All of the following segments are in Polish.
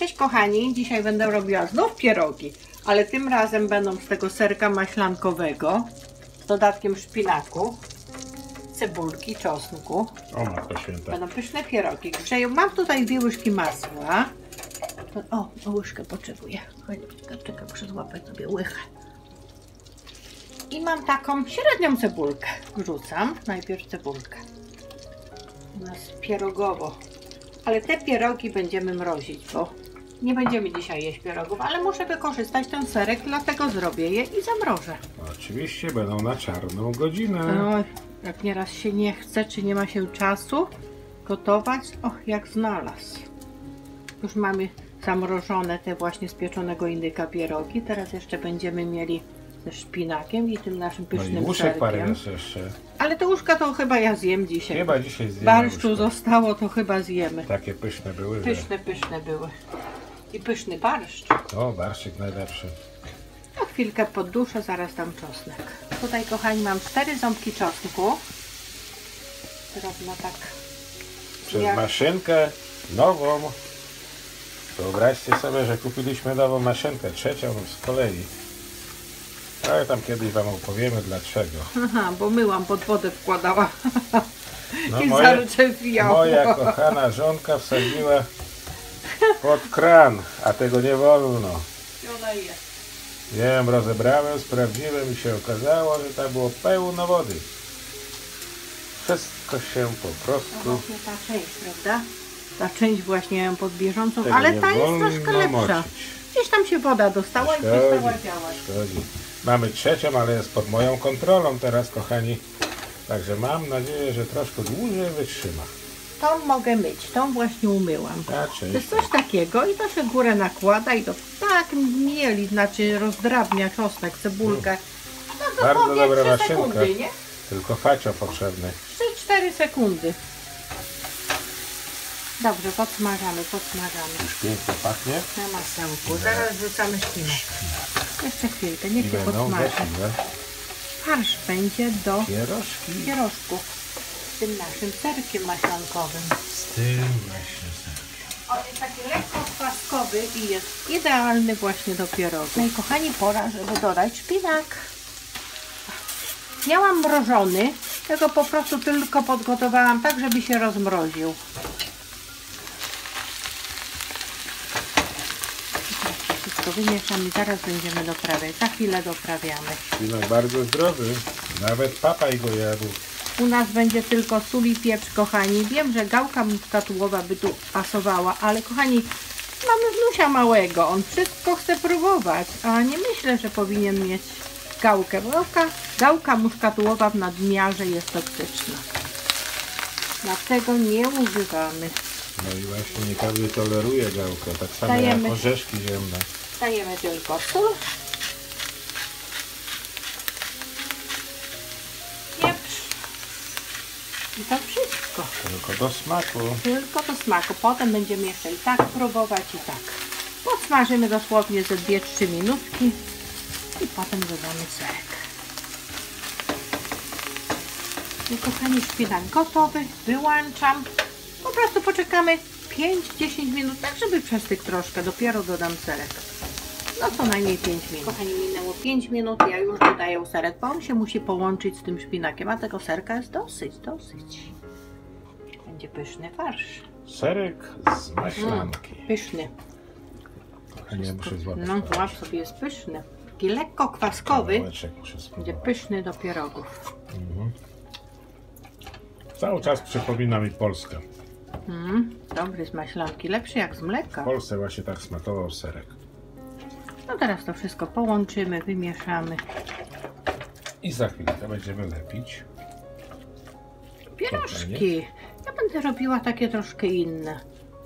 Cześć kochani, dzisiaj będę robiła znów pierogi, ale tym razem będą z tego serka maślankowego z dodatkiem szpinaku, cebulki, czosnku. O matko święta. Będą pyszne pierogi. Mam tutaj 2 łyżki masła. O, łyżkę potrzebuję. Czekaj, muszę złapać sobie łychę. I mam taką średnią cebulkę. Wrzucam najpierw cebulkę. U nas pierogowo. Ale te pierogi będziemy mrozić, bo nie będziemy dzisiaj jeść pierogów, ale muszę wykorzystać ten serek, dlatego zrobię je i zamrożę. Oczywiście będą na czarną godzinę. Oj, jak nieraz się nie chce, czy nie ma się czasu gotować, jak znalazł. Już mamy zamrożone te właśnie z pieczonego indyka pierogi. Teraz jeszcze będziemy mieli ze szpinakiem i tym naszym pysznym No i łóżek parę serkiem. jest jeszcze. Ale te łóżka to chyba ja zjem dzisiaj. Chyba dzisiaj zjemy Barszczu łóżka. zostało, to chyba zjemy. Takie pyszne były, Pyszne były. I pyszny barszcz. O, barszczyk najlepszy. Na chwilkę podduszę, zaraz dam czosnek. Tutaj, kochani, mam 4 ząbki czosnku. Drobno tak. Przez maszynkę nową. Wyobraźcie sobie, że kupiliśmy nową maszynkę, trzecią z kolei. Ale tam kiedyś wam opowiemy dlaczego. Aha, bo myłam, pod wodę wkładała. No, I zaczepiało. moja kochana żonka wsadziła pod kran, a tego nie wolno. I ona jest. Wiem, rozebrałem, sprawdziłem i się okazało, że tam było pełno wody. Wszystko się po To prostu... właśnie ta część, prawda? Ta część właśnie ją pod bieżącą, Tego ale nie ta jest wolno troszkę lepsza. moczyć. Gdzieś tam się woda dostała i przestała działać. Szkodzi. Mamy trzecią, ale jest pod moją kontrolą teraz, kochani. Także mam nadzieję, że troszkę dłużej wytrzyma. Tą mogę myć, tą właśnie umyłam. To jest coś takiego i to się górę nakłada i to tak mieli, znaczy rozdrabnia czosnek, cebulkę. No to Bardzo dobra 3 maszynka. sekundy, nie? Tylko facio potrzebny. 3-4 sekundy. Dobrze, podsmażamy. Już pięknie pachnie. Na masełku. Zaraz wrzucamy szpinak. Jeszcze chwilkę, niech I się będą podsmaży. gotowe Farsz będzie do pierożki. pierożków z tym naszym serkiem maślankowym. Z tym właśnie serkiem. On jest taki lekko kwaskowy i jest idealny właśnie do pierogów. No i kochani, pora, żeby dodać szpinak. Miałam mrożony, tego po prostu tylko podgotowałam tak, żeby się rozmroził. Wszystko wymieszam i zaraz będziemy doprawiać. Za chwilę doprawiamy. Szpinak bardzo zdrowy. Nawet papaj go jadł. U nas będzie tylko sól i pieprz, kochani. Wiem, że gałka muskatułowa by tu pasowała, ale kochani, mamy wnusia małego. On wszystko chce próbować, a nie myślę, że powinien mieć gałkę. Bo gałka muskatułowa w nadmiarze jest toksyczna. Dlatego nie używamy. No i właśnie nie każdy toleruje gałkę. Tak samo Dajemy. jak orzeszki ziemne. Dajemy tylko sól, pieprz i to wszystko. Tylko do smaku. Tylko do smaku. Potem będziemy jeszcze i tak próbować, i tak. Podsmażymy dosłownie ze 2-3 minutki i potem dodamy serek. I kochani, szpinak gotowy. Wyłączam. Po prostu poczekamy 5-10 minut, tak żeby przestygł troszkę. Dopiero dodam serek. No co najmniej 5 minut. Kochani, minęło 5 minut, ja już dodaję serek, bo on się musi połączyć z tym szpinakiem, a tego serka jest dosyć. Będzie pyszny farsz. Serek z maślanki. Pyszny. A nie, muszę złapać. No złap sobie, jest pyszny. Taki lekko kwaskowy. Kawałeczek muszę Będzie spróbować. pyszny do pierogów. Cały czas przypomina mi Polskę. Dobry z maślanki, lepszy jak z W mleka. Polsce właśnie tak smakował serek. No teraz to wszystko połączymy, wymieszamy. I za chwilkę będziemy lepić. Pierożki. Ja będę robiła takie troszkę inne.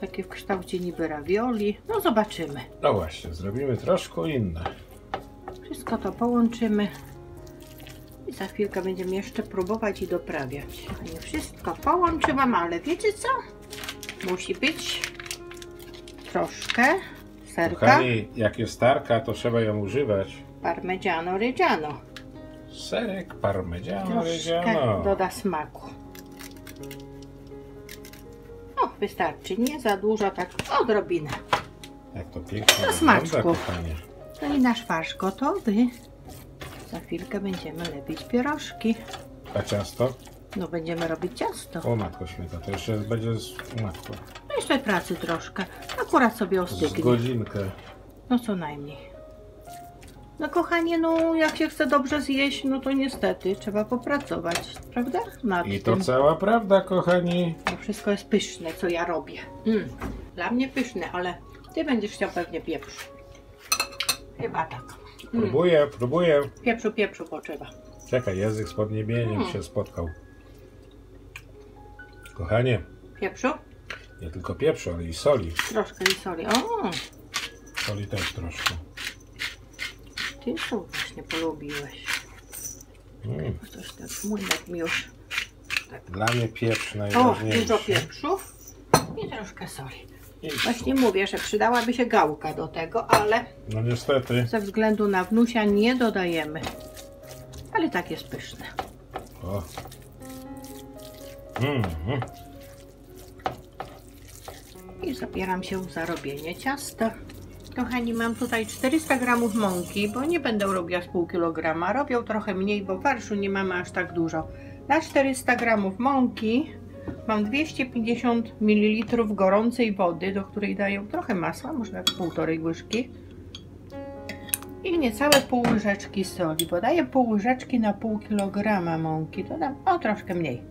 Takie w kształcie niby ravioli. No zobaczymy. No właśnie, zrobimy troszkę inne. Wszystko to połączymy. I za chwilkę będziemy jeszcze próbować i doprawiać. Nie wszystko połączyłam, ale wiecie co? Musi być troszkę serka Kochani, jak jest tarka, to trzeba ją używać. Parmigiano Reggiano. Serek Parmigiano Troszkę Reggiano. doda smaku. O, wystarczy. Nie za dużo, tak odrobinę. Jak to pięknie Na wygląda, smaczku. kochanie. No i nasz farsz gotowy. Za chwilkę będziemy lepić pierożki. A ciasto? No będziemy robić ciasto. O matko święta, to jeszcze będzie matko. No jeszcze pracy troszkę. Akurat sobie Z ostygnie. godzinkę. No co najmniej. No kochanie, no jak się chce dobrze zjeść, no to niestety trzeba popracować, prawda? Nad I to tym. cała prawda, kochani. No wszystko jest pyszne, co ja robię. Dla mnie pyszne, ale ty będziesz chciał pewnie pieprz. Chyba tak. Próbuję. Pieprzu potrzeba. Czekaj, język z podniebieniem się spotkał. Kochanie, Pieprzu? nie tylko pieprzu, ale i soli. Troszkę i soli. O, Soli też troszkę. ty to właśnie polubiłeś. Coś tak młynek mi już. Dla mnie pieprz O, najważniejszy. dużo pieprzu i troszkę soli. I Właśnie mówię, że przydałaby się gałka do tego, ale no niestety. ze względu na wnusia nie dodajemy. Ale tak jest pyszne. O. I zabieram się za robienie ciasta. Kochani, mam tutaj 400 gramów mąki, bo nie będę robiła z pół kilograma. Robię trochę mniej, bo farszu nie mamy aż tak dużo. Na 400 gramów mąki mam 250 ml gorącej wody, do której daję trochę masła, może tak 1,5 łyżki. I niecałe pół łyżeczki soli, bo daję pół łyżeczki na pół kilograma mąki. Dodam troszkę mniej.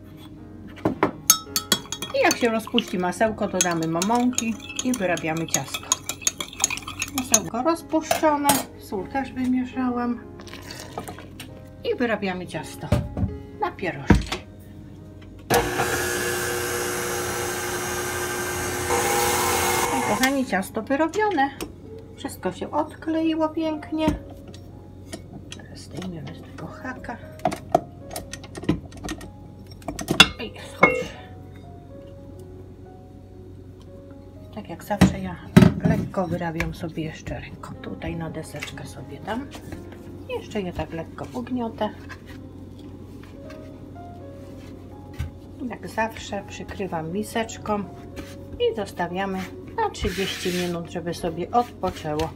I jak się rozpuści masełko, dodamy mąki i wyrabiamy ciasto. Masełko rozpuszczone, sól też wymieszałam i wyrabiamy ciasto na pierożki. No, kochani, ciasto wyrobione. Wszystko się odkleiło pięknie. Teraz zdejmiemy z tego haka. I schodzi. Tak jak zawsze ja lekko wyrabiam sobie jeszcze ręką. Tutaj na deseczkę sobie dam. Jeszcze je tak lekko ugniotę. Jak zawsze przykrywam miseczką i zostawiamy na 30 minut, żeby sobie odpoczęło.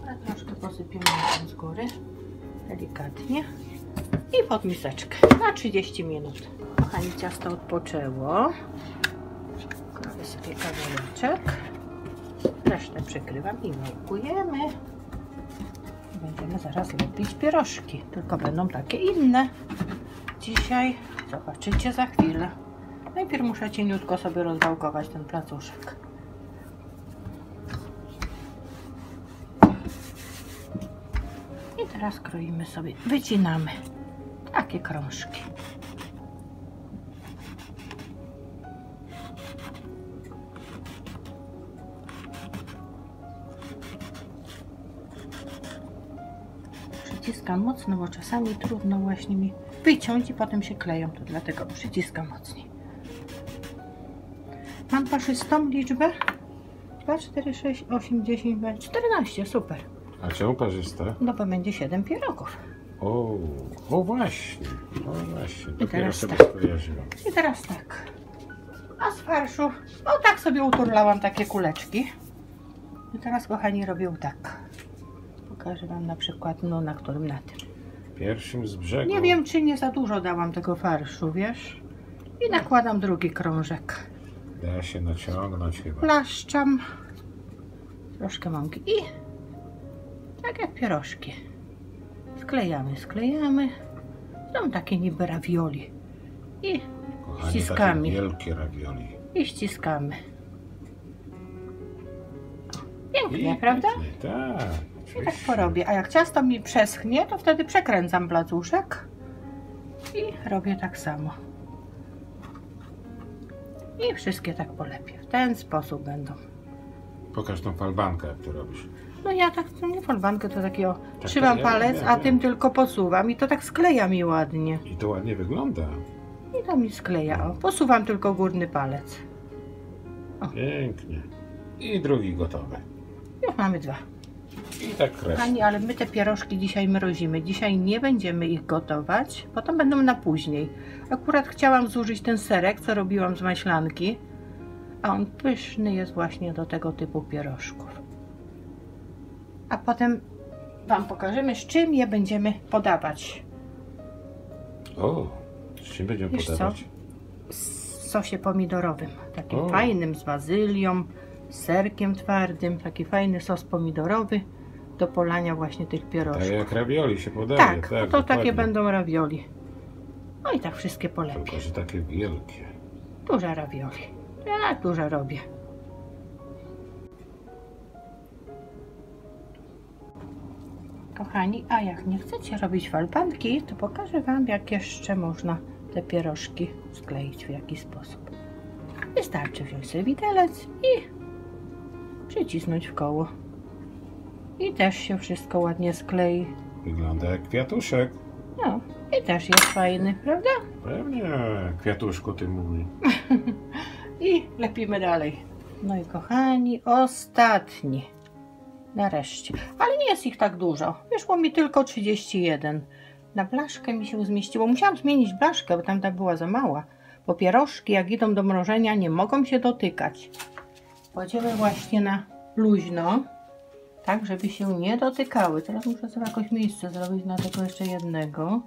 Ale troszkę posypiemy z góry, delikatnie i pod miseczkę na 30 minut. Kochani, ciasto odpoczęło. Robię sobie kawałeczek. Resztę przykrywam i wałkujemy. Będziemy zaraz lepić pierożki, tylko będą takie inne. Dzisiaj zobaczycie za chwilę. Najpierw muszę cieniutko sobie rozwałkować ten placuszek. I teraz kroimy sobie, wycinamy takie krążki. Przyciskam mocno, bo czasami trudno właśnie mi wyciąć i potem się kleją, to dlatego przyciskam mocniej. Mam parzystą liczbę 2, 4, 6, 8, 10, 14, super. A czemu parzyste? No bo będzie 7 pierogów. O właśnie, dopiero teraz sobie tak. skojarzyłam. I teraz tak. A z farszu, no tak sobie uturlałam takie kuleczki. I teraz, kochani, robię tak. Pokażę wam na przykład, no na którym, na tym. Pierwszym z brzegu. Nie wiem, czy nie za dużo dałam tego farszu, wiesz? I nakładam drugi krążek. Da się naciągnąć chyba. Plaszczam troszkę mąki i tak jak pierożki. Sklejamy. Są takie niby ravioli. I Kochanie, ściskamy. takie wielkie ravioli. I ściskamy. Pięknie, prawda? Pięknie, tak. I tak porobię. A jak ciasto mi przeschnie, to wtedy przekręcam placuszek i robię tak samo. I wszystkie tak polepię. W ten sposób będą. Pokaż tą falbankę, jak to robisz. No ja tak, no nie falbankę, to takiego Tak, trzymam ja palec, wiem, a wiem. tym tylko posuwam i to tak skleja mi ładnie. I to ładnie wygląda. I to mi skleja. O, posuwam tylko górny palec. Pięknie. I drugi gotowy. Już mamy 2. I tak krew. Kochani, ale my te pierożki dzisiaj mrozimy. Dzisiaj nie będziemy ich gotować, potem będą na później. Akurat chciałam zużyć ten serek, co robiłam z maślanki, a on pyszny jest właśnie do tego typu pierożków. a potem Wam pokażemy, z czym je będziemy podawać. O, z czym będziemy Wiesz podawać? W sosie pomidorowym, takim O. fajnym, z bazylią, z serkiem twardym, taki fajny sos pomidorowy do polania właśnie tych Tak pierożków. jak ravioli się podaje. Tak, to dokładnie. takie będą ravioli. No i tak wszystkie polepię. Tylko, że takie wielkie. Duże ravioli. Ja duże robię. Kochani, a jak nie chcecie robić falbanki, to pokażę Wam, jak jeszcze można te pierożki skleić, w jaki sposób. Wystarczy wziąć sobie widelec i przycisnąć w koło. I też się wszystko ładnie sklei. Wygląda jak kwiatuszek. No, i też jest fajny, prawda? Pewnie, kwiatuszku ty mówi. I lepimy dalej. No i kochani, ostatni. Nareszcie. Ale nie jest ich tak dużo. Wyszło mi tylko 31. Na blaszkę mi się zmieściło. Musiałam zmienić blaszkę, bo tamta była za mała. Bo pierożki, jak idą do mrożenia, nie mogą się dotykać. Kładziemy właśnie na luźno, tak żeby się nie dotykały. Teraz muszę sobie jakoś miejsce zrobić na tego jeszcze jednego.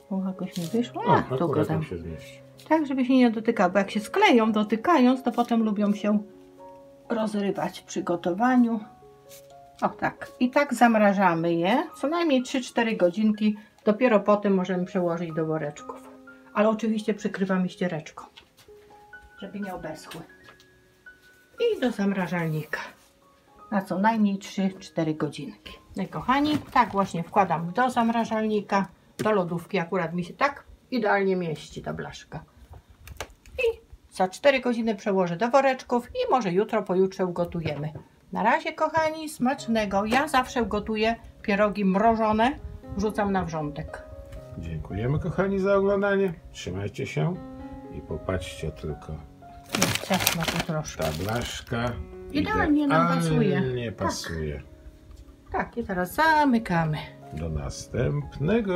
Bo jakoś mi wyszło. O, A, tu go akurat dam. tam się zmieści. Tak, żeby się nie dotykały, bo jak się skleją, dotykając, to potem lubią się rozrywać przy gotowaniu. O tak. I tak zamrażamy je co najmniej 3-4 godzinki. Dopiero potem możemy przełożyć do woreczków. Ale oczywiście przykrywamy ściereczką, żeby nie obeschły. I do zamrażalnika na co najmniej 3-4 godzinki. No i kochani, tak właśnie wkładam do zamrażalnika, do lodówki. Akurat mi się tak idealnie mieści ta blaszka. I za 4 godziny przełożę do woreczków i może jutro, pojutrze ugotujemy. Na razie kochani, smacznego. Ja zawsze gotuję pierogi mrożone, wrzucam na wrzątek. Dziękujemy kochani za oglądanie. Trzymajcie się i popatrzcie tylko. Ciasno tu troszkę. Ta blaszka Idealnie nam pasuje. idealnie pasuje. Tak, i teraz zamykamy. Do następnego.